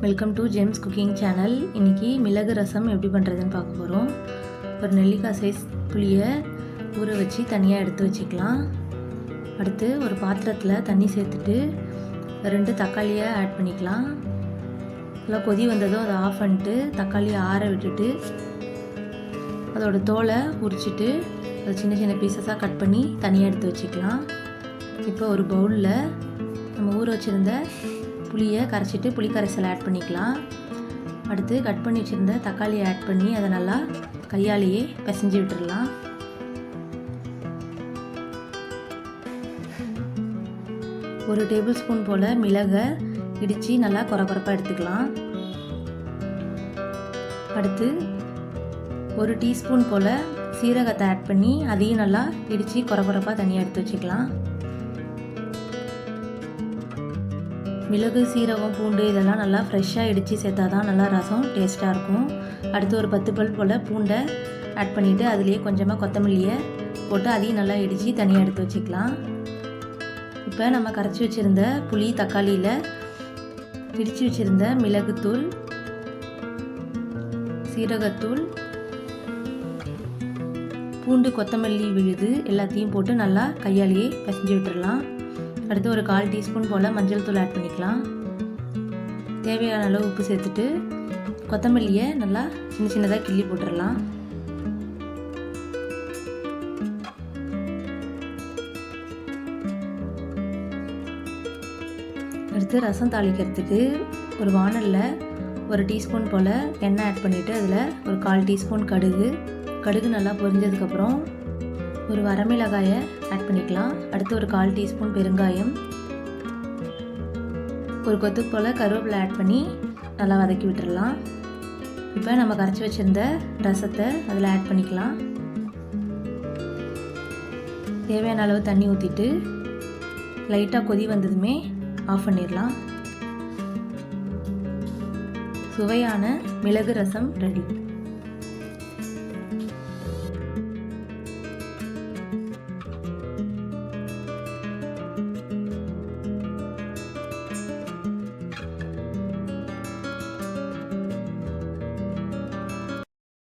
Welcome to gems cooking channel. இன்றைக்கி மிளகு ரசம் எப்படி பண்ணுறதுன்னு பார்க்க போகிறோம். ஒரு நெல்லிக்காய் சைஸ் புளியை ஊற வச்சு தனியாக எடுத்து வச்சுக்கலாம். அடுத்து ஒரு பாத்திரத்தில் தண்ணி சேர்த்துட்டு 2 தக்காளியை ஆட் பண்ணிக்கலாம். நல்லா கொதி வந்ததும் அதை ஆஃப் பண்ணிட்டு தக்காளியை ஆற விட்டுட்டு அதோட தோலை உரிச்சிட்டு அதை சின்ன சின்ன பீசஸாக கட் பண்ணி தனியாக எடுத்து வச்சுக்கலாம். இப்போ ஒரு பவுலில் நம்ம ஊற வச்சுருந்த புளியை கரைச்சிட்டு புளி கரைசலை ஆட் பண்ணிக்கலாம். அடுத்து கட் பண்ணி வச்சுருந்த தக்காளியை ஆட் பண்ணி அதை நல்லா கையாலேயே பிசைஞ்சு விட்டுடலாம். ஒரு டேபிள் ஸ்பூன் போல் மிளகை இடித்து நல்லா கொரகொரப்பாக எடுத்துக்கலாம். அடுத்து ஒரு டீஸ்பூன் போல் சீரகத்தை ஆட் பண்ணி அதையும் நல்லா இடித்து கொரகொரப்பாக தனியாக எடுத்து வச்சுக்கலாம். மிளகு, சீரகம், பூண்டு இதெல்லாம் நல்லா ஃப்ரெஷ்ஷாக இடித்து சேர்த்தா தான் நல்லா ரசம் டேஸ்ட்டாக இருக்கும். அடுத்து ஒரு 10 பல் போல் பூண்டை ஆட் பண்ணிவிட்டு அதுலேயே கொஞ்சமாக கொத்தமல்லியை போட்டு அதையும் நல்லா இடித்து தனியாக எடுத்து வச்சுக்கலாம். இப்போ நம்ம கரைச்சி வச்சுருந்த புளி தக்காளியில் இடித்து வச்சுருந்த மிளகுத்தூள், சீரகத்தூள், பூண்டு, கொத்தமல்லி விழுது எல்லாத்தையும் போட்டு நல்லா கையாலேயே பிசைஞ்சு விட்டுடலாம். அடுத்து ஒரு 1/4 டீஸ்பூன் போல் மஞ்சள் தூள் ஆட் பண்ணிக்கலாம். தேவையான அளவு உப்பு சேர்த்துட்டு கொத்தமல்லியை நல்லா சின்ன சின்னதாக கிள்ளி போட்டுடலாம். அடுத்து ரசம் தாளிக்கிறதுக்கு ஒரு வாணலில் ஒரு டீஸ்பூன் போல் எண்ணெய் ஆட் பண்ணிவிட்டு அதில் ஒரு 1/4 டீஸ்பூன் கடுகு நல்லா பொரிஞ்சதுக்கப்புறம் ஒரு வரமிளகாயை ஆட் பண்ணிக்கலாம். அடுத்து ஒரு 1/4 டீஸ்பூன் பெருங்காயம், ஒரு கொத்து போல் கருவேப்பிலை ஆட் பண்ணி நல்லா வதக்கி விட்டுடலாம். இப்போ நம்ம கரைச்சி வச்சுருந்த ரசத்தை அதில் ஆட் பண்ணிக்கலாம். தேவையான அளவு தண்ணி ஊற்றிட்டு லைட்டாக கொதி வந்ததுமே ஆஃப் பண்ணிடலாம். சுவையான மிளகு ரசம் ரெடி.